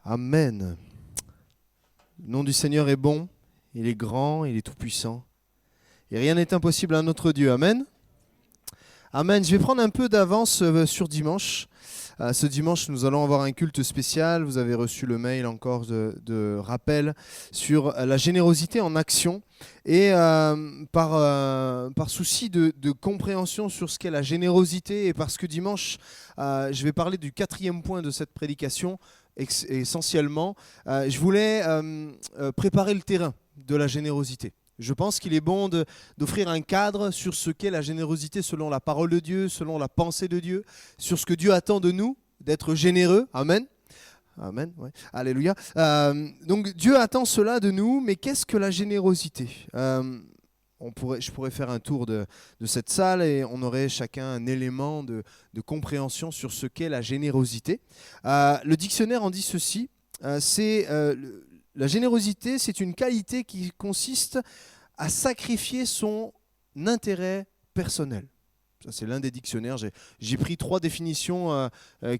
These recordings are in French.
Amen. Le nom du Seigneur est bon, il est grand, il est tout-puissant. Et rien n'est impossible à notre Dieu. Amen. Amen. Je vais prendre un peu d'avance sur dimanche. Ce dimanche, nous allons avoir un culte spécial. Vous avez reçu le mail encore de rappel sur la générosité en action. Et par souci de compréhension sur ce qu'est la générosité, et parce que dimanche, je vais parler du 4e point de cette prédication, essentiellement, je voulais préparer le terrain de la générosité. Je pense qu'il est bon d'offrir un cadre sur ce qu'est la générosité selon la parole de Dieu, selon la pensée de Dieu, sur ce que Dieu attend de nous, d'être généreux. Amen. Amen. Ouais. Alléluia. Donc Dieu attend cela de nous, mais qu'est-ce que la générosité ? Je pourrais faire un tour de cette salle et on aurait chacun un élément de compréhension sur ce qu'est la générosité. Le dictionnaire en dit ceci, la générosité, c'est une qualité qui consiste à sacrifier son intérêt personnel. Ça, c'est l'un des dictionnaires. J'ai pris 3 définitions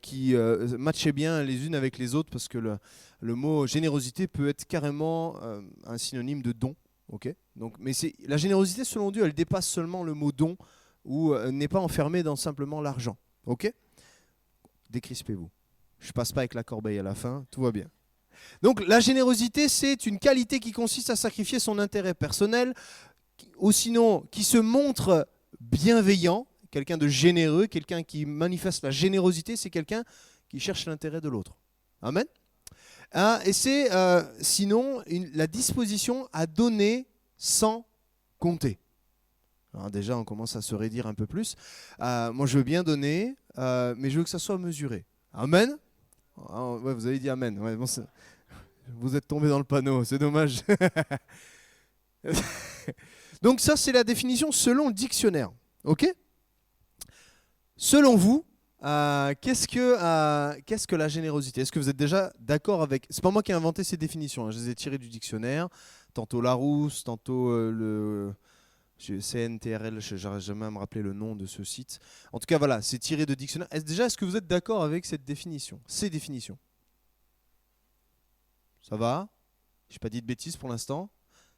qui matchaient bien les unes avec les autres, parce que le mot générosité peut être carrément un synonyme de don. Okay, donc, mais la générosité, selon Dieu, elle dépasse seulement le mot don, ou n'est pas enfermée dans simplement l'argent. Ok ? Décrispez-vous. Je passe pas avec la corbeille à la fin, tout va bien. Donc la générosité, c'est une qualité qui consiste à sacrifier son intérêt personnel, ou sinon qui se montre bienveillant, quelqu'un de généreux, quelqu'un qui manifeste la générosité, c'est quelqu'un qui cherche l'intérêt de l'autre. Amen. Et c'est sinon la disposition à donner sans compter. Alors déjà, on commence à se raidir un peu plus. Moi, je veux bien donner, mais je veux que ça soit mesuré. Amen. Ouais, vous avez dit amen. Ouais, bon, vous êtes tombé dans le panneau, c'est dommage. Donc ça, c'est la définition selon le dictionnaire. Ok ? Selon vous, qu'est-ce que la générosité ? Est-ce que vous êtes déjà d'accord avec... C'est pas moi qui ai inventé ces définitions, hein. Je les ai tirées du dictionnaire, tantôt Larousse, tantôt le CNTRL, je n'arrive jamais à me rappeler le nom de ce site. En tout cas, voilà, c'est tiré de dictionnaire. Est-ce que vous êtes d'accord avec cette définition, ces définitions ? Ça va ? Je n'ai pas dit de bêtises pour l'instant.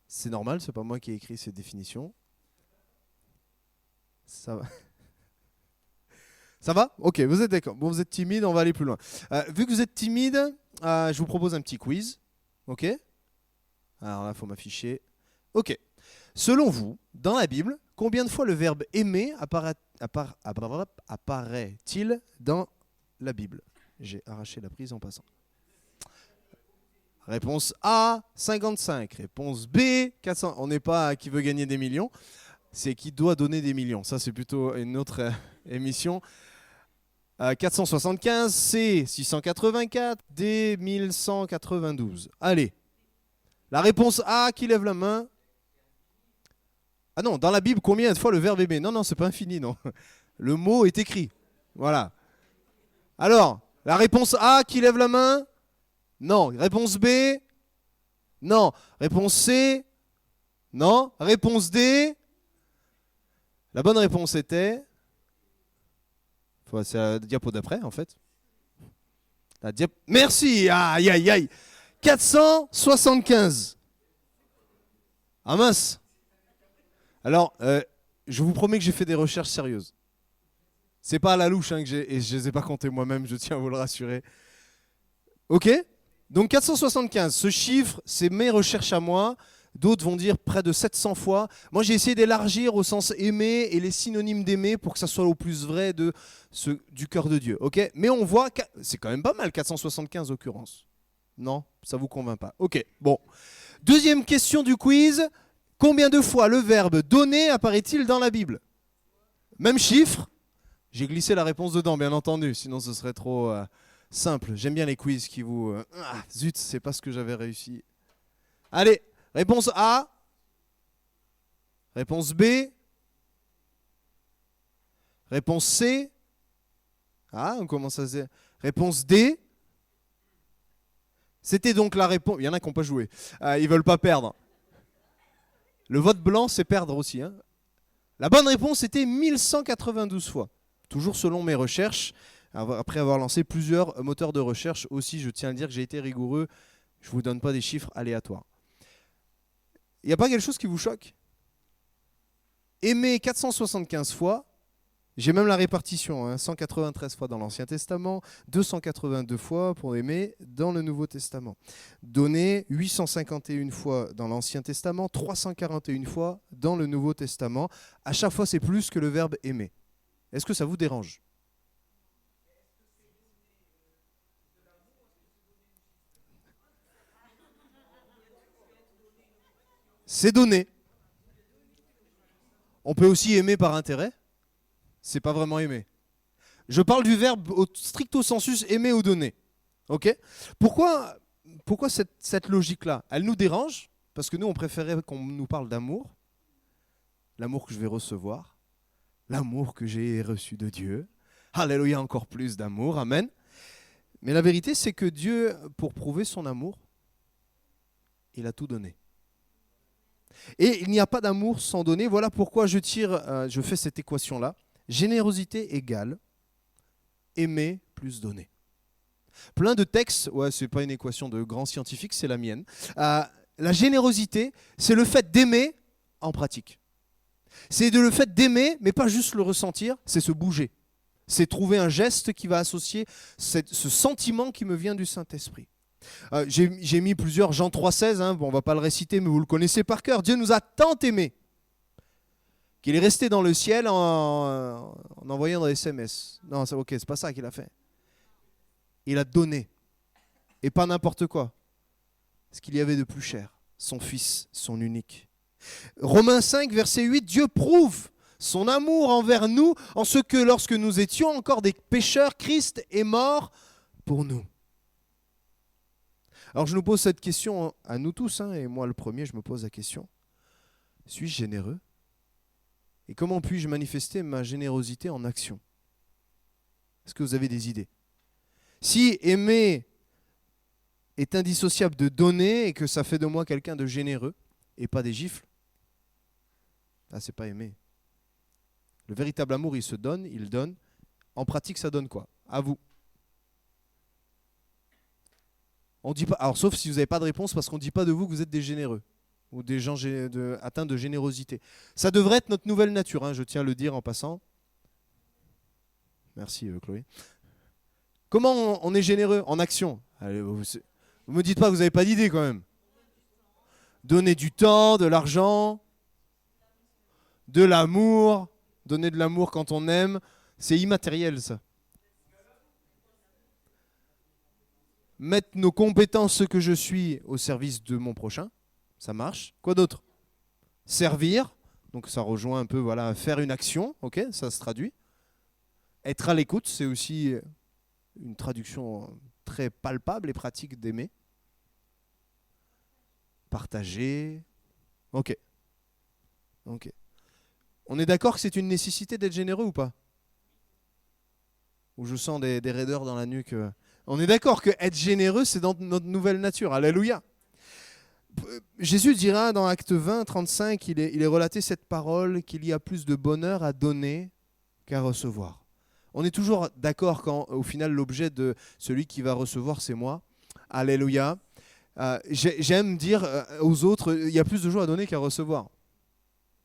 C'est normal, c'est pas moi qui ai écrit ces définitions. Ça va ? Ça va ? Ok, vous êtes d'accord. Bon, vous êtes timide, on va aller plus loin. Vu que vous êtes timide, je vous propose un petit quiz. Ok ? Alors là, il faut m'afficher. Ok. Selon vous, dans la Bible, combien de fois le verbe aimer apparaît-il dans la Bible ? J'ai arraché la prise en passant. Réponse A, 55. Réponse B, 400. On n'est pas qui veut gagner des millions, c'est qui doit donner des millions. Ça, c'est plutôt une autre émission. 475, C, 684, D, 1192. Allez. La réponse A, qui lève la main ? Ah non, dans la Bible, combien de fois le verbe aimer ? Non, c'est pas infini, non. Le mot est écrit. Voilà. Alors, la réponse A, qui lève la main ? Non. Réponse B ? Non. Réponse C ? Non. Réponse D ? La bonne réponse était... C'est la diapo d'après, en fait. Merci. Aïe, aïe, aïe. 475. Ah mince. Alors, je vous promets que j'ai fait des recherches sérieuses. C'est pas à la louche, hein, et je les ai pas comptées moi-même, je tiens à vous le rassurer. Ok ? Donc 475, ce chiffre, c'est mes recherches à moi. D'autres vont dire près de 700 fois. Moi, j'ai essayé d'élargir au sens aimer et les synonymes d'aimer pour que ça soit au plus vrai du cœur de Dieu. Ok ? Mais on voit que c'est quand même pas mal, 475 occurrences. Non ? Ça vous convainc pas ? Ok, bon. Deuxième question du quiz. Combien de fois le verbe donner apparaît-il dans la Bible ? Même chiffre. J'ai glissé la réponse dedans, bien entendu, sinon ce serait trop simple. J'aime bien les quiz qui vous... zut, c'est pas ce que j'avais réussi. Allez, réponse A. Réponse B. Réponse C. Ah, on commence à se... Réponse D. C'était donc la réponse... Il y en a qui n'ont pas joué. Ils veulent pas perdre. Le vote blanc, c'est perdre aussi. Hein. La bonne réponse était 1192 fois. Toujours selon mes recherches. après avoir lancé plusieurs moteurs de recherche aussi. Je tiens à le dire que j'ai été rigoureux, je ne vous donne pas des chiffres aléatoires. Il n'y a pas quelque chose qui vous choque? Aimer 475 fois, j'ai même la répartition, 193 fois dans l'Ancien Testament, 282 fois pour aimer dans le Nouveau Testament. Donner 851 fois dans l'Ancien Testament, 341 fois dans le Nouveau Testament. À chaque fois, c'est plus que le verbe aimer. Est-ce que ça vous dérange? C'est donner. On peut aussi aimer par intérêt. C'est pas vraiment aimer. Je parle du verbe au stricto sensus aimer ou donner. Ok? Pourquoi cette logique-là? Elle nous dérange parce que nous, on préférait qu'on nous parle d'amour, l'amour que je vais recevoir, l'amour que j'ai reçu de Dieu. Alléluia, encore plus d'amour, amen. Mais la vérité, c'est que Dieu, pour prouver son amour, il a tout donné. Et il n'y a pas d'amour sans donner. Voilà pourquoi je fais cette équation-là. Générosité égale aimer plus donner. Plein de textes, c'est pas une équation de grand scientifique, c'est la mienne. La générosité, c'est le fait d'aimer en pratique. C'est le fait d'aimer, mais pas juste le ressentir, c'est se bouger. C'est trouver un geste qui va associer ce sentiment qui me vient du Saint-Esprit. J'ai mis plusieurs, Jean 3,16, on ne va pas le réciter, mais vous le connaissez par cœur. Dieu nous a tant aimés qu'il est resté dans le ciel en envoyant des SMS. Non, c'est pas ça qu'il a fait. Il a donné. Et pas n'importe quoi. Ce qu'il y avait de plus cher. Son Fils, son unique. Romains 5, verset 8, Dieu prouve son amour envers nous en ce que lorsque nous étions encore des pécheurs, Christ est mort pour nous. Alors je nous pose cette question à nous tous, et moi le premier, je me pose la question. Suis-je généreux? Et comment puis-je manifester ma générosité en action? Est-ce que vous avez des idées? Si aimer est indissociable de donner et que ça fait de moi quelqu'un de généreux et pas des gifles, c'est pas aimer. Le véritable amour, il se donne, il donne. En pratique, ça donne quoi? À vous. On dit pas, alors sauf si vous n'avez pas de réponse, parce qu'on ne dit pas de vous que vous êtes des généreux ou des gens atteints de générosité. Ça devrait être notre nouvelle nature, je tiens à le dire en passant. Merci Chloé. Comment on est généreux? En action. Allez, vous ne me dites pas que vous n'avez pas d'idée quand même. Donner du temps, de l'argent, de l'amour. Donner de l'amour quand on aime, c'est immatériel ça. Mettre nos compétences, ce que je suis, au service de mon prochain, ça marche. Quoi d'autre? Servir, donc ça rejoint un peu, faire une action, ok, ça se traduit. Être à l'écoute, c'est aussi une traduction très palpable et pratique d'aimer. Partager, ok. On est d'accord que c'est une nécessité d'être généreux ou pas? Ou je sens des raideurs dans la nuque. On est d'accord que être généreux, c'est dans notre nouvelle nature. Alléluia. Jésus dira dans Acte 20, 35, il est relaté cette parole, qu'il y a plus de bonheur à donner qu'à recevoir. On est toujours d'accord quand, au final, l'objet de celui qui va recevoir, c'est moi. Alléluia. J'aime dire aux autres, il y a plus de joie à donner qu'à recevoir.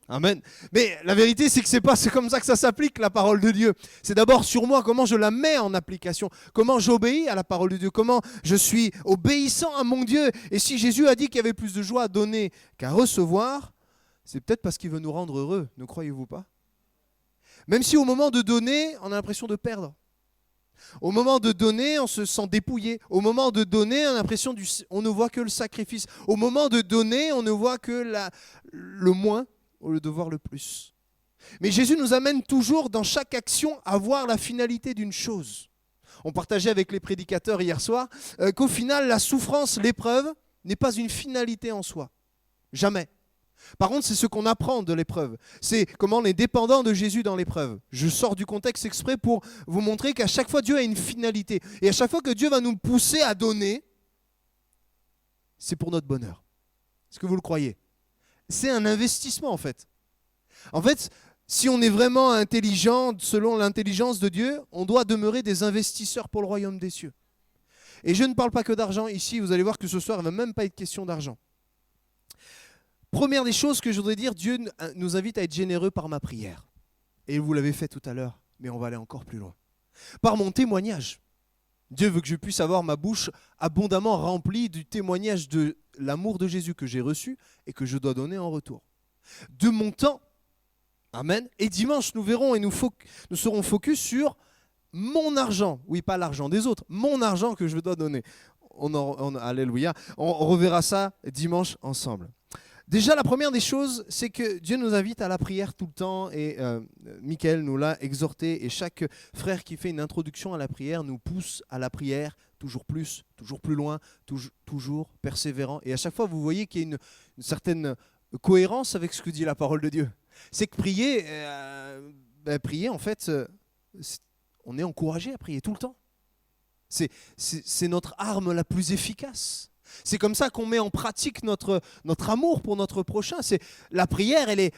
Amen. Mais la vérité, c'est que c'est comme ça que ça s'applique, la parole de Dieu. C'est d'abord sur moi, comment je la mets en application, comment j'obéis à la parole de Dieu, comment je suis obéissant à mon Dieu. Et si Jésus a dit qu'il y avait plus de joie à donner qu'à recevoir, c'est peut-être parce qu'il veut nous rendre heureux, ne croyez-vous pas? Même si au moment de donner, on a l'impression de perdre. Au moment de donner, on se sent dépouillé. Au moment de donner, on a l'impression on ne voit que le sacrifice. Au moment de donner, on ne voit que le moins, au lieu de voir le plus. Mais Jésus nous amène toujours dans chaque action à voir la finalité d'une chose. On partageait avec les prédicateurs hier soir qu'au final, la souffrance, l'épreuve, n'est pas une finalité en soi. Jamais. Par contre, c'est ce qu'on apprend de l'épreuve. C'est comment on est dépendant de Jésus dans l'épreuve. Je sors du contexte exprès pour vous montrer qu'à chaque fois, Dieu a une finalité. Et à chaque fois que Dieu va nous pousser à donner, c'est pour notre bonheur. Est-ce que vous le croyez? C'est un investissement en fait. En fait, Si on est vraiment intelligent, selon l'intelligence de Dieu, on doit demeurer des investisseurs pour le royaume des cieux. Et je ne parle pas que d'argent ici, vous allez voir que ce soir, il ne va même pas être question d'argent. Première des choses que je voudrais dire, Dieu nous invite à être généreux par ma prière. Et vous l'avez fait tout à l'heure, mais on va aller encore plus loin. Par mon témoignage. Dieu veut que je puisse avoir ma bouche abondamment remplie du témoignage de l'amour de Jésus que j'ai reçu et que je dois donner en retour. De mon temps. Amen. Et dimanche, nous verrons et nous serons focus sur mon argent. Oui, pas l'argent des autres. Mon argent que je dois donner. Alléluia. On reverra ça dimanche ensemble. Déjà, la première des choses, c'est que Dieu nous invite à la prière tout le temps. Et Michael nous l'a exhorté. Et chaque frère qui fait une introduction à la prière nous pousse à la prière. Toujours plus loin, toujours persévérant. Et à chaque fois, vous voyez qu'il y a une certaine cohérence avec ce que dit la parole de Dieu. C'est que prier, en fait, on est encouragé à prier tout le temps. C'est notre arme la plus efficace. C'est comme ça qu'on met en pratique notre amour pour notre prochain. La prière, elle est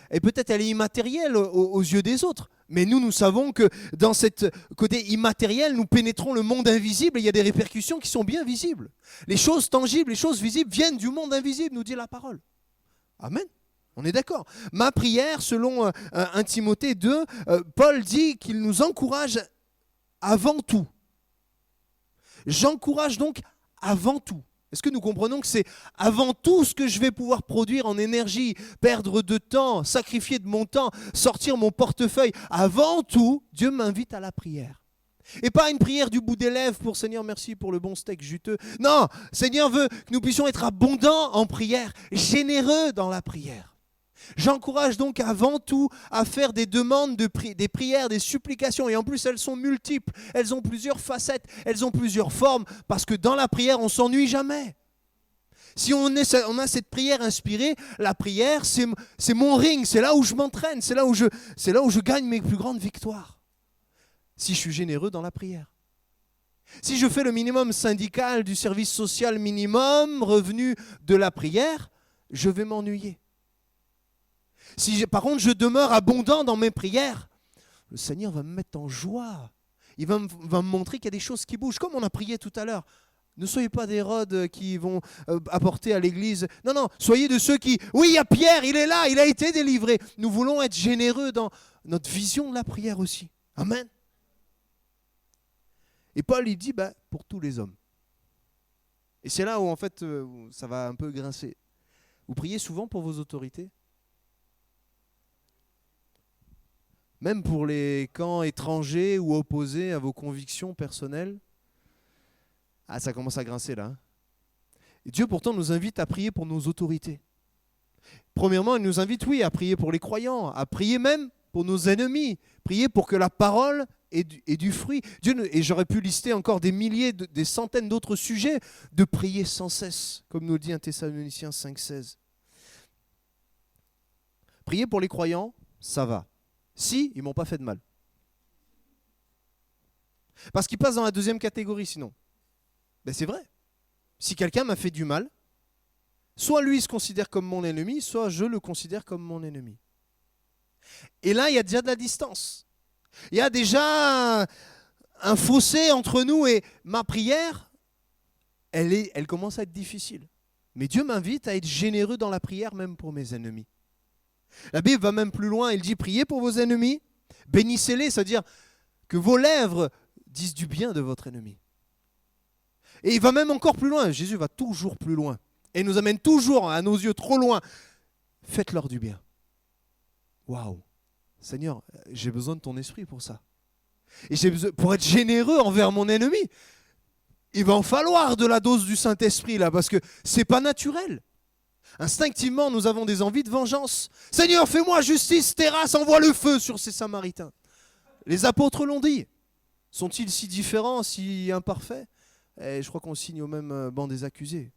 immatérielle aux yeux des autres. Mais nous savons que dans ce côté immatériel, nous pénétrons le monde invisible et il y a des répercussions qui sont bien visibles. Les choses tangibles, les choses visibles viennent du monde invisible, nous dit la parole. Amen. On est d'accord. Ma prière, selon 1 Timothée 2, Paul dit qu'il nous encourage avant tout. J'encourage donc avant tout. Est-ce que nous comprenons que c'est avant tout ce que je vais pouvoir produire en énergie, perdre de temps, sacrifier de mon temps, sortir mon portefeuille? Avant tout, Dieu m'invite à la prière. Et pas une prière du bout des lèvres pour Seigneur, merci pour le bon steak juteux. Non, Seigneur veut que nous puissions être abondants en prière, généreux dans la prière. J'encourage donc avant tout à faire des demandes, des prières, des supplications. Et en plus, elles sont multiples. Elles ont plusieurs facettes. Elles ont plusieurs formes. Parce que dans la prière, on ne s'ennuie jamais. Si on a cette prière inspirée, la prière, c'est mon ring. C'est là où je m'entraîne. C'est là où je gagne mes plus grandes victoires. Si je suis généreux dans la prière. Si je fais le minimum syndical du service social minimum, revenu de la prière, je vais m'ennuyer. Si par contre je demeure abondant dans mes prières, le Seigneur va me mettre en joie. Il va me montrer qu'il y a des choses qui bougent, comme on a prié tout à l'heure. Ne soyez pas des Hérodes qui vont apporter à l'église. Non, soyez de ceux qui... Oui, il y a Pierre, il est là, il a été délivré. Nous voulons être généreux dans notre vision de la prière aussi. Amen. Et Paul, il dit, pour tous les hommes. Et c'est là où, en fait, ça va un peu grincer. Vous priez souvent pour vos autorités ? Même pour les camps étrangers ou opposés à vos convictions personnelles. Ah, ça commence à grincer là. Et Dieu pourtant nous invite à prier pour nos autorités. Premièrement, il nous invite, oui, à prier pour les croyants, à prier même pour nos ennemis, prier pour que la parole ait du fruit. Et j'aurais pu lister encore des milliers, des centaines d'autres sujets, de prier sans cesse, comme nous le dit 1 Thessaloniciens 5,16. Prier pour les croyants, ça va. Si, ils ne m'ont pas fait de mal. Parce qu'ils passent dans la deuxième catégorie sinon. C'est vrai. Si quelqu'un m'a fait du mal, soit lui se considère comme mon ennemi, soit je le considère comme mon ennemi. Et là, il y a déjà de la distance. Il y a déjà un fossé entre nous et ma prière, elle commence à être difficile. Mais Dieu m'invite à être généreux dans la prière, même pour mes ennemis. La Bible va même plus loin, il dit priez pour vos ennemis, bénissez-les, c'est-à-dire que vos lèvres disent du bien de votre ennemi. Et il va même encore plus loin, Jésus va toujours plus loin, et nous amène toujours à nos yeux trop loin. Faites-leur du bien. Waouh, Seigneur, j'ai besoin de ton esprit pour ça. Et pour être généreux envers mon ennemi, il va en falloir de la dose du Saint-Esprit là, parce que c'est pas naturel. Instinctivement, nous avons des envies de vengeance. Seigneur, fais-moi justice, terrasse, envoie le feu sur ces Samaritains. Les apôtres l'ont dit. Sont-ils si différents, si imparfaits ? Je crois qu'on signe au même banc des accusés.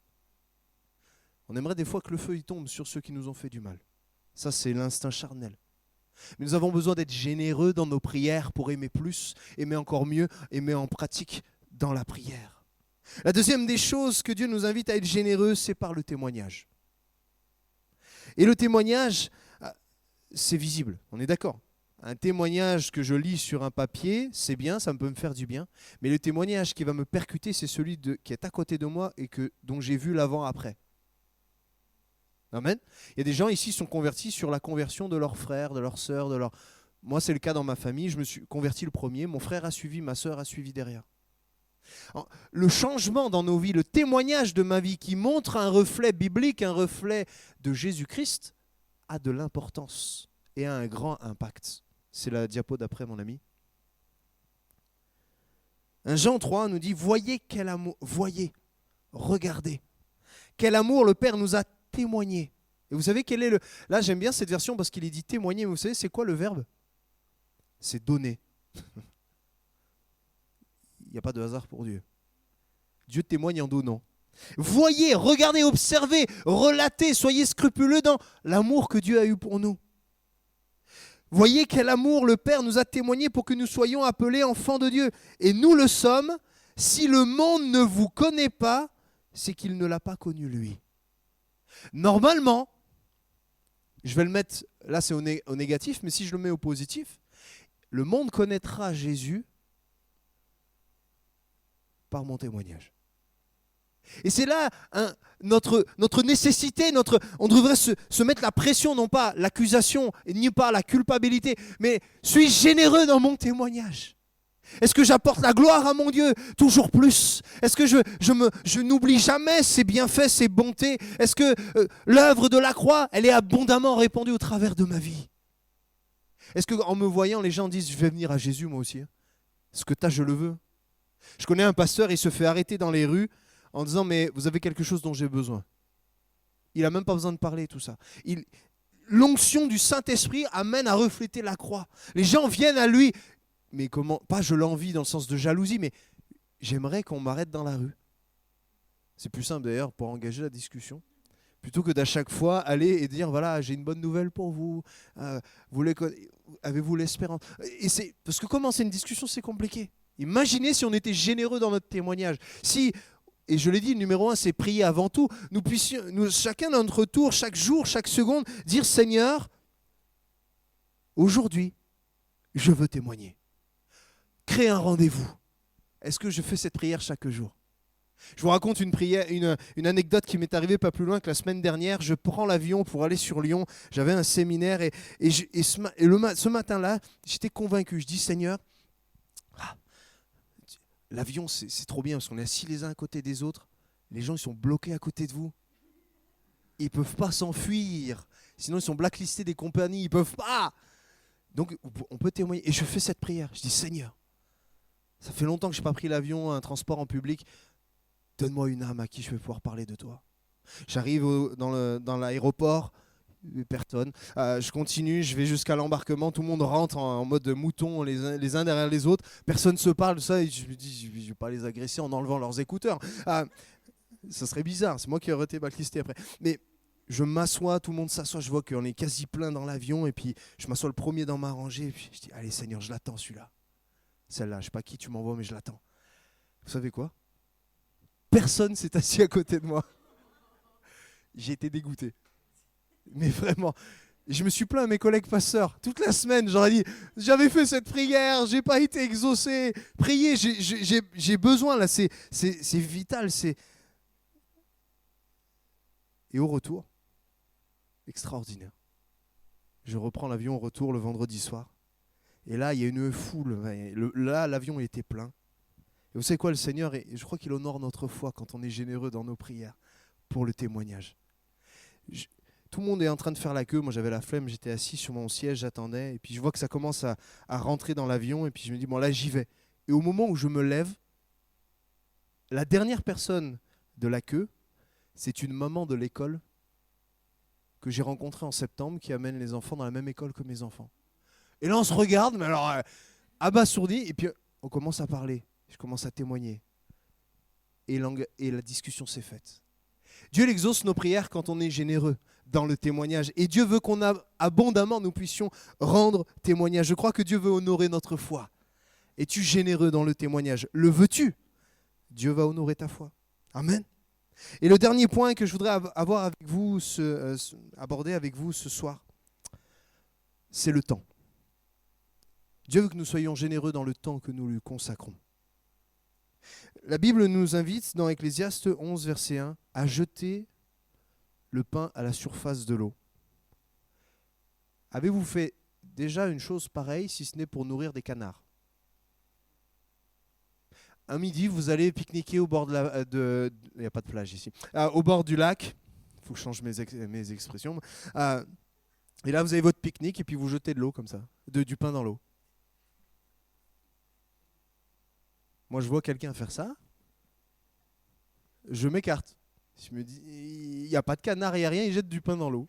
On aimerait des fois que le feu y tombe sur ceux qui nous ont fait du mal. Ça, c'est l'instinct charnel. Mais nous avons besoin d'être généreux dans nos prières pour aimer plus, aimer encore mieux, aimer en pratique dans la prière. La deuxième des choses que Dieu nous invite à être généreux, c'est par le témoignage. Et le témoignage, c'est visible, on est d'accord. Un témoignage que je lis sur un papier, c'est bien, ça peut me faire du bien. Mais le témoignage qui va me percuter, c'est celui qui est à côté de moi et dont j'ai vu l'avant-après. Amen. Il y a des gens ici qui sont convertis sur la conversion de leurs frères, de leurs sœurs, Moi, c'est le cas dans ma famille. Je me suis converti le premier. Mon frère a suivi, ma sœur a suivi derrière. Alors, le changement dans nos vies, le témoignage de ma vie qui montre un reflet biblique, un reflet de Jésus-Christ, a de l'importance et a un grand impact. C'est la diapo d'après, mon ami. 1 Jean 3 nous dit, voyez quel amour, voyez, regardez, quel amour le Père nous a témoigné. Et vous savez quel est le... Là, j'aime bien cette version parce qu'il est dit témoigner, mais vous savez, c'est quoi le verbe? C'est donner. Il n'y a pas de hasard pour Dieu. Dieu témoigne en donnant. Voyez, regardez, observez, relatez, soyez scrupuleux dans l'amour que Dieu a eu pour nous. Voyez quel amour le Père nous a témoigné pour que nous soyons appelés enfants de Dieu. Et nous le sommes. Si le monde ne vous connaît pas, c'est qu'il ne l'a pas connu lui. Normalement, je vais le mettre, là c'est au négatif, mais si je le mets au positif, le monde connaîtra Jésus par mon témoignage. Et c'est là notre nécessité, on devrait se mettre la pression, non pas l'accusation, ni pas la culpabilité, mais suis-je généreux dans mon témoignage? Est-ce que j'apporte la gloire à mon Dieu toujours plus? Est-ce que je n'oublie jamais ses bienfaits, ses bontés? Est-ce que l'œuvre de la croix, elle est abondamment répandue au travers de ma vie? Est-ce qu'en me voyant, les gens disent, je vais venir à Jésus moi aussi? Ce que tu as, je le veux. Je connais un pasteur, il se fait arrêter dans les rues en disant, mais vous avez quelque chose dont j'ai besoin. Il n'a même pas besoin de parler, tout ça. L'onction du Saint-Esprit amène à refléter la croix. Les gens viennent à lui, mais comment? Pas je l'envie dans le sens de jalousie, mais j'aimerais qu'on m'arrête dans la rue. C'est plus simple d'ailleurs pour engager la discussion. Plutôt que d'à chaque fois aller et dire, voilà, j'ai une bonne nouvelle pour vous. Avez-vous l'espérance? Parce que commencer une discussion, c'est compliqué. Imaginez si on était généreux dans notre témoignage. Si, et je l'ai dit, le numéro 1, c'est prier avant tout. Nous puissions, chacun à notre tour, chaque jour, chaque seconde, dire, Seigneur, aujourd'hui, je veux témoigner. Crée un rendez-vous. Est-ce que je fais cette prière chaque jour? Je vous raconte une anecdote qui m'est arrivée pas plus loin que la semaine dernière. Je prends l'avion pour aller sur Lyon. J'avais un séminaire ce matin-là, j'étais convaincu. Je dis, Seigneur, l'avion, c'est trop bien parce qu'on est assis les uns à côté des autres. Les gens, ils sont bloqués à côté de vous. Ils ne peuvent pas s'enfuir. Sinon, ils sont blacklistés des compagnies. Ils ne peuvent pas. Donc, on peut témoigner. Et je fais cette prière. Je dis, Seigneur, ça fait longtemps que je n'ai pas pris l'avion, un transport en public. Donne-moi une âme à qui je vais pouvoir parler de toi. J'arrive dans l'aéroport, personne. Je continue, je vais jusqu'à l'embarquement. Tout le monde rentre en mode mouton, les uns derrière les autres. Personne ne se parle, ça. Et je me dis, je ne vais pas les agresser en enlevant leurs écouteurs. Ça serait bizarre, c'est moi qui aurais été blacklisté après. Mais je m'assois, tout le monde s'assoit. Je vois qu'on est quasi plein dans l'avion. Et puis, je m'assois le premier dans ma rangée. Et puis, je dis, allez Seigneur, je l'attends celui-là. Celle-là, je ne sais pas qui tu m'envoies, mais je l'attends. Vous savez quoi? Personne s'est assis à côté de moi. J'ai été dégoûté. Mais vraiment, je me suis plaint à mes collègues pasteurs. Toute la semaine, j'aurais dit, j'avais fait cette prière, j'ai pas été exaucé. Priez, j'ai besoin, là, c'est vital. Et au retour, extraordinaire. Je reprends l'avion au retour le vendredi soir. Et là, il y a une foule. Là, l'avion était plein. Et vous savez quoi, le Seigneur, je crois qu'il honore notre foi quand on est généreux dans nos prières pour le témoignage. Tout le monde est en train de faire la queue. Moi, j'avais la flemme, j'étais assis sur mon siège, j'attendais. Et puis, je vois que ça commence à rentrer dans l'avion. Et puis, je me dis, bon, là, j'y vais. Et au moment où je me lève, la dernière personne de la queue, c'est une maman de l'école que j'ai rencontrée en septembre qui amène les enfants dans la même école que mes enfants. Et là, on se regarde, mais alors, abasourdi. Et puis, on commence à parler. Je commence à témoigner. Et la discussion s'est faite. Dieu exauce nos prières quand on est généreux dans le témoignage. Et Dieu veut qu'on abondamment nous puissions rendre témoignage. Je crois que Dieu veut honorer notre foi. Es-tu généreux dans le témoignage? Le veux-tu? Dieu va honorer ta foi. Amen. Et le dernier point que je voudrais aborder avec vous ce soir, c'est le temps. Dieu veut que nous soyons généreux dans le temps que nous lui consacrons. La Bible nous invite dans Ecclésiaste 11, verset 1, à jeter le pain à la surface de l'eau. Avez-vous fait déjà une chose pareille, si ce n'est pour nourrir des canards? Un midi, vous allez pique-niquer au bord il n'y a pas de plage ici. Au bord du lac. Il faut que je change mes expressions. Et là, vous avez votre pique-nique et puis vous jetez de l'eau comme ça, du pain dans l'eau. Moi, je vois quelqu'un faire ça. Je m'écarte. Je me dis, il n'y a pas de canard, il n'y a rien, il jette du pain dans l'eau.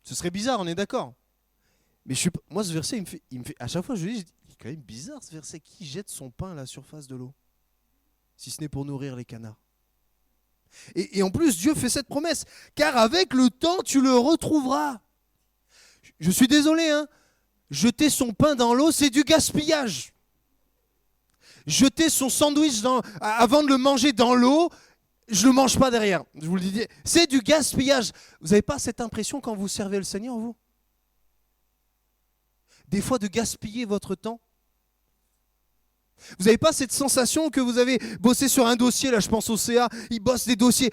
Ce serait bizarre, on est d'accord. Mais moi, ce verset, il me fait, à chaque fois, je dis, il est quand même bizarre ce verset. Qui jette son pain à la surface de l'eau? Si ce n'est pour nourrir les canards. Et en plus, Dieu fait cette promesse. Car avec le temps, tu le retrouveras. Je suis désolé, hein. Jeter son pain dans l'eau, c'est du gaspillage. Jeter son sandwich avant de le manger dans l'eau, je ne le mange pas derrière. Je vous le dis, c'est du gaspillage. Vous n'avez pas cette impression quand vous servez le Seigneur, vous? Des fois de gaspiller votre temps? Vous n'avez pas cette sensation que vous avez bossé sur un dossier, là je pense au CA, il bosse des dossiers.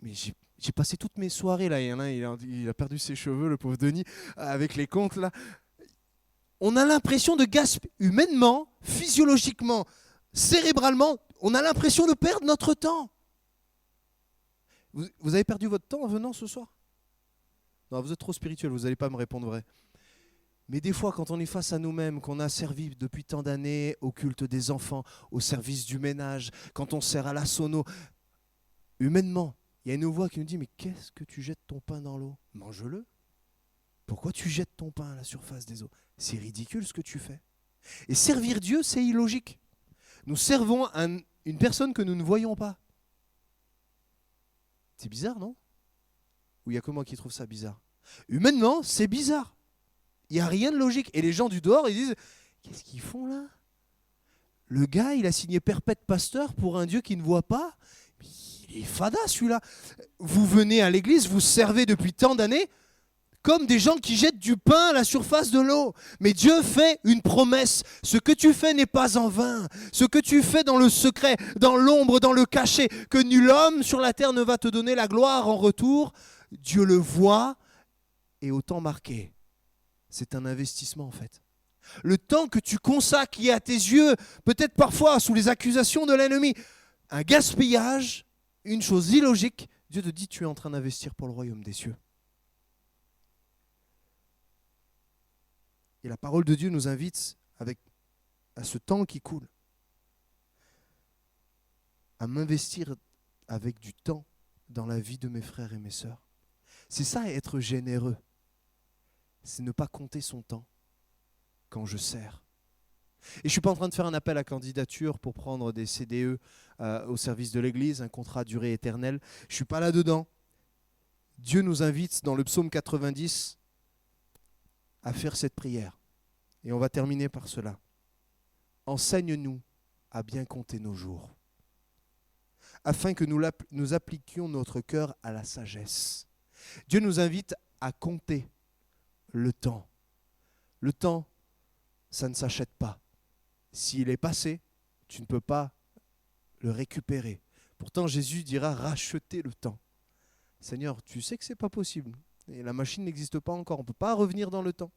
Mais j'ai passé toutes mes soirées, là, il y en a, il a perdu ses cheveux, le pauvre Denis, avec les comptes, là. On a l'impression de gaspiller, humainement, physiologiquement, cérébralement, on a l'impression de perdre notre temps. Vous avez perdu votre temps en venant ce soir? Non, vous êtes trop spirituel, vous n'allez pas me répondre vrai. Mais des fois, quand on est face à nous-mêmes, qu'on a servi depuis tant d'années au culte des enfants, au service du ménage, quand on sert à la sono, humainement, il y a une voix qui nous dit « Mais qu'est-ce que tu jettes ton pain dans l'eau? Mange-le. Pourquoi tu jettes ton pain à la surface des eaux? C'est ridicule ce que tu fais. » Et servir Dieu, c'est illogique. Nous servons une personne que nous ne voyons pas. C'est bizarre, non? Ou il y a que moi qui trouve ça bizarre? Humainement, c'est bizarre. Il n'y a rien de logique. Et les gens du dehors, ils disent, qu'est-ce qu'ils font là? Le gars, il a signé perpète pasteur pour un Dieu qui ne voit pas. Mais il est fada celui-là. Vous venez à l'église, vous servez depuis tant d'années, comme des gens qui jettent du pain à la surface de l'eau. Mais Dieu fait une promesse. Ce que tu fais n'est pas en vain. Ce que tu fais dans le secret, dans l'ombre, dans le cachet, que nul homme sur la terre ne va te donner la gloire en retour, Dieu le voit et au temps marqué. C'est un investissement en fait. Le temps que tu consacres qui est à tes yeux, peut-être parfois sous les accusations de l'ennemi, un gaspillage, une chose illogique, Dieu te dit tu es en train d'investir pour le royaume des cieux. Et la parole de Dieu nous invite à ce temps qui coule, à m'investir avec du temps dans la vie de mes frères et mes sœurs. C'est ça être généreux. C'est ne pas compter son temps quand je sers. Et je ne suis pas en train de faire un appel à candidature pour prendre des CDE au service de l'Église, un contrat à durée éternelle. Je ne suis pas là-dedans. Dieu nous invite dans le psaume 90 à faire cette prière. Et on va terminer par cela. Enseigne-nous à bien compter nos jours, afin que nous appliquions notre cœur à la sagesse. Dieu nous invite à compter le temps. Le temps, ça ne s'achète pas. S'il est passé, tu ne peux pas le récupérer. Pourtant, Jésus dira racheter le temps. Seigneur, tu sais que ce n'est pas possible. Et la machine n'existe pas encore. On ne peut pas revenir dans le temps.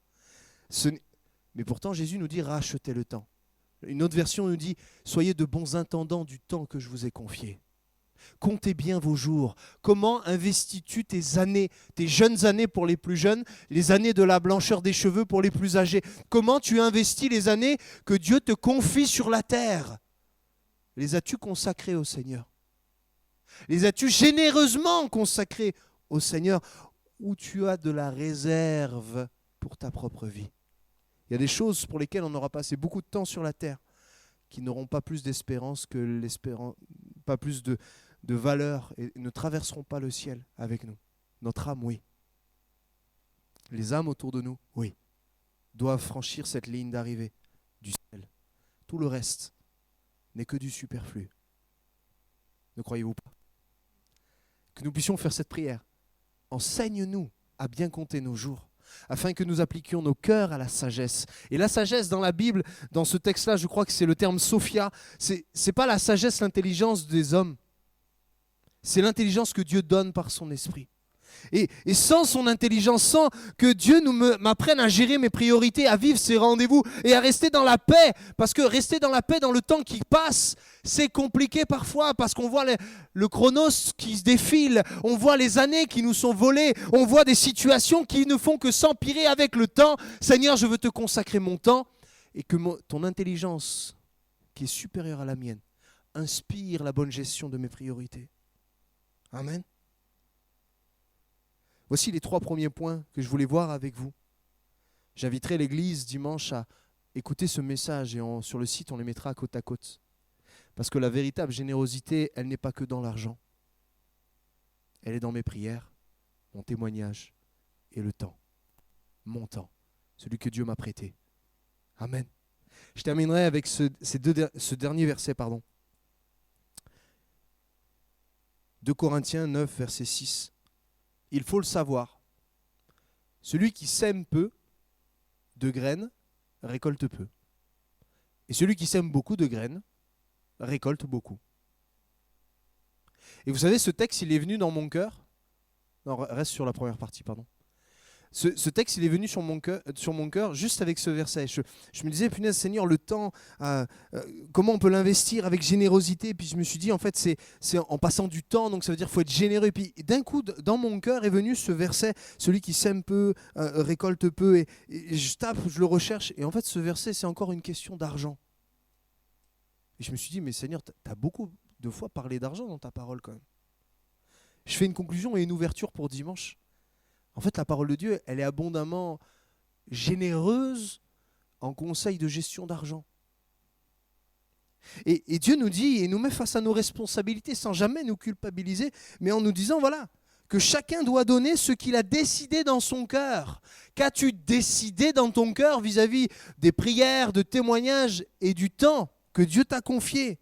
Mais pourtant, Jésus nous dit racheter le temps. Une autre version nous dit soyez de bons intendants du temps que je vous ai confié. Comptez bien vos jours. Comment investis-tu tes années, tes jeunes années pour les plus jeunes, les années de la blancheur des cheveux pour les plus âgés? Comment tu investis les années que Dieu te confie sur la terre? Les as-tu consacrées au Seigneur? Les as-tu généreusement consacrées au Seigneur? Ou tu as de la réserve pour ta propre vie? Il y a des choses pour lesquelles on aura passé beaucoup de temps sur la terre qui n'auront pas plus d'espérance que l'espérance, pas plus de valeur et ne traverseront pas le ciel avec nous. Notre âme, oui. Les âmes autour de nous, oui, doivent franchir cette ligne d'arrivée du ciel. Tout le reste n'est que du superflu. Ne croyez-vous pas? Que nous puissions faire cette prière. Enseigne-nous à bien compter nos jours, afin que nous appliquions nos cœurs à la sagesse. Et la sagesse dans la Bible, dans ce texte-là, je crois que c'est le terme Sophia. C'est pas la sagesse, l'intelligence des hommes. C'est l'intelligence que Dieu donne par son esprit. Et sans son intelligence, sans que Dieu m'apprenne à gérer mes priorités, à vivre ses rendez-vous et à rester dans la paix, parce que rester dans la paix dans le temps qui passe, c'est compliqué parfois, parce qu'on voit le chronos qui se défile, on voit les années qui nous sont volées, on voit des situations qui ne font que s'empirer avec le temps. Seigneur, je veux te consacrer mon temps et que ton intelligence, qui est supérieure à la mienne, inspire la bonne gestion de mes priorités. Amen. Voici les 3 premiers points que je voulais voir avec vous. J'inviterai l'Église dimanche à écouter ce message et sur le site, on les mettra côte à côte. Parce que la véritable générosité, elle n'est pas que dans l'argent. Elle est dans mes prières, mon témoignage et le temps. Mon temps, celui que Dieu m'a prêté. Amen. Je terminerai avec ce dernier verset. 2 Corinthiens 9, verset 6. Il faut le savoir. Celui qui sème peu de graines récolte peu. Et celui qui sème beaucoup de graines récolte beaucoup. Et vous savez, ce texte, il est venu dans mon cœur. Non, reste sur la première partie, pardon. Ce texte, il est venu sur mon cœur juste avec ce verset. Je me disais, punaise, Seigneur, le temps, comment on peut l'investir avec générosité? Et puis je me suis dit, en fait, c'est en passant du temps, donc ça veut dire qu'il faut être généreux. Et puis d'un coup, dans mon cœur est venu ce verset, celui qui sème peu, récolte peu. Et je tape, je le recherche. Et en fait, ce verset, c'est encore une question d'argent. Et je me suis dit, mais Seigneur, tu as beaucoup de fois parlé d'argent dans ta parole quand même. Je fais une conclusion et une ouverture pour dimanche. En fait, la parole de Dieu, elle est abondamment généreuse en conseils de gestion d'argent. Et Dieu nous dit et nous met face à nos responsabilités sans jamais nous culpabiliser, mais en nous disant, voilà, que chacun doit donner ce qu'il a décidé dans son cœur. Qu'as-tu décidé dans ton cœur vis-à-vis des prières, de témoignages et du temps que Dieu t'a confié?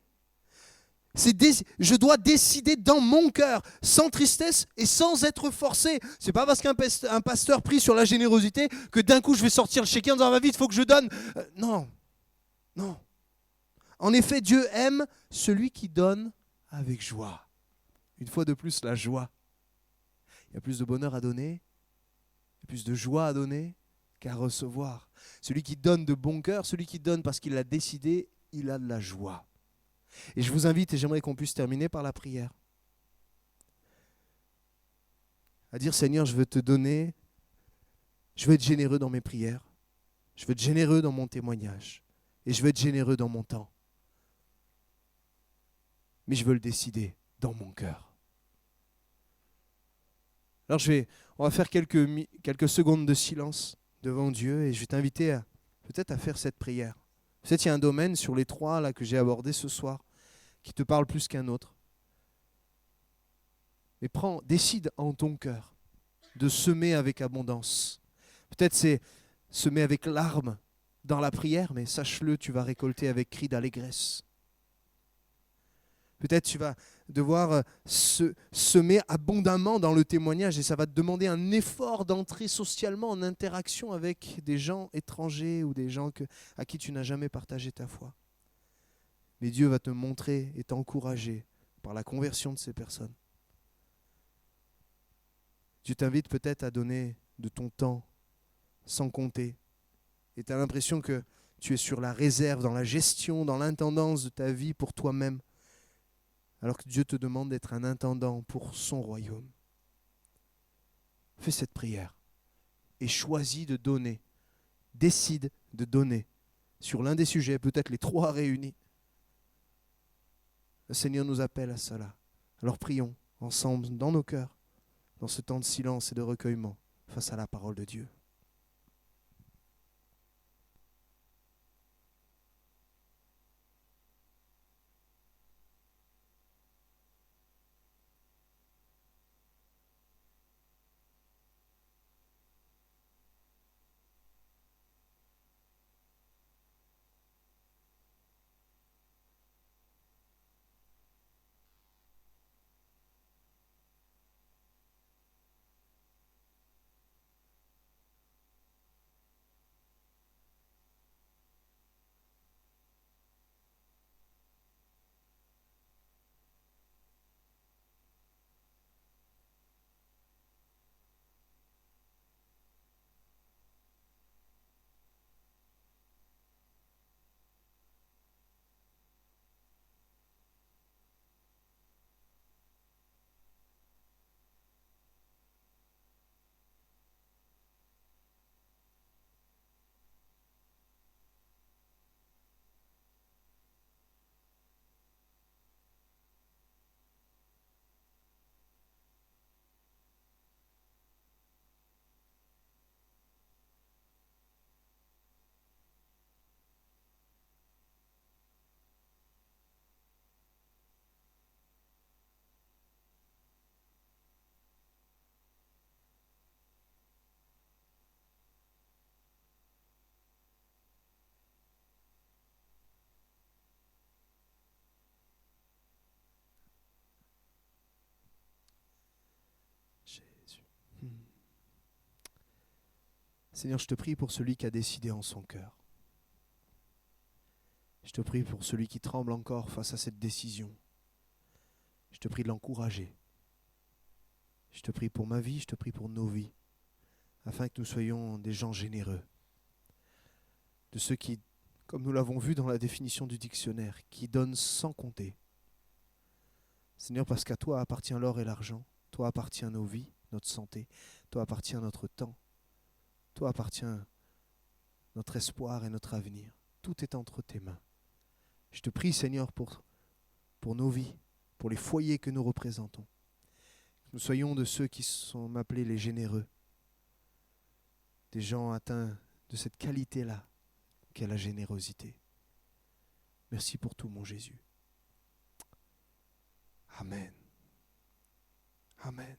Je dois décider dans mon cœur, sans tristesse et sans être forcé. C'est pas parce qu'un pasteur prie sur la générosité que d'un coup je vais sortir le chéquier en disant, va vite, il faut que je donne. Non. En effet, Dieu aime celui qui donne avec joie. Une fois de plus, la joie. Il y a plus de bonheur à donner, il y a plus de joie à donner qu'à recevoir. Celui qui donne de bon cœur, celui qui donne parce qu'il l'a décidé, il a de la joie. Et je vous invite, et j'aimerais qu'on puisse terminer par la prière, à dire, Seigneur, je veux te donner, je veux être généreux dans mes prières, je veux être généreux dans mon témoignage, et je veux être généreux dans mon temps. Mais je veux le décider dans mon cœur. Alors on va faire quelques secondes de silence devant Dieu, et je vais t'inviter peut-être à faire cette prière. Peut-être il y a un domaine sur les 3 là, que j'ai abordé ce soir qui te parle plus qu'un autre. Mais décide en ton cœur de semer avec abondance. Peut-être c'est semer avec larmes dans la prière, mais sache-le, tu vas récolter avec cri d'allégresse. Peut-être tu vas devoir semer abondamment dans le témoignage et ça va te demander un effort d'entrer socialement en interaction avec des gens étrangers ou des gens à qui tu n'as jamais partagé ta foi. Mais Dieu va te montrer et t'encourager par la conversion de ces personnes. Dieu t'invite peut-être à donner de ton temps sans compter. Et tu as l'impression que tu es sur la réserve, dans la gestion, dans l'intendance de ta vie pour toi-même. Alors que Dieu te demande d'être un intendant pour son royaume. Fais cette prière et choisis de donner. Décide de donner sur l'un des sujets, peut-être les 3 réunis. Le Seigneur nous appelle à cela. Alors prions ensemble dans nos cœurs, dans ce temps de silence et de recueillement face à la parole de Dieu. Seigneur, je te prie pour celui qui a décidé en son cœur. Je te prie pour celui qui tremble encore face à cette décision. Je te prie de l'encourager. Je te prie pour ma vie, je te prie pour nos vies, afin que nous soyons des gens généreux. De ceux qui, comme nous l'avons vu dans la définition du dictionnaire, qui donnent sans compter. Seigneur, parce qu'à toi appartient l'or et l'argent, toi appartient nos vies, notre santé, toi appartient notre temps, toi appartient notre espoir et notre avenir. Tout est entre tes mains. Je te prie, Seigneur, pour nos vies, pour les foyers que nous représentons. Que nous soyons de ceux qui sont appelés les généreux, des gens atteints de cette qualité-là, qu'est la générosité. Merci pour tout, mon Jésus. Amen. Amen.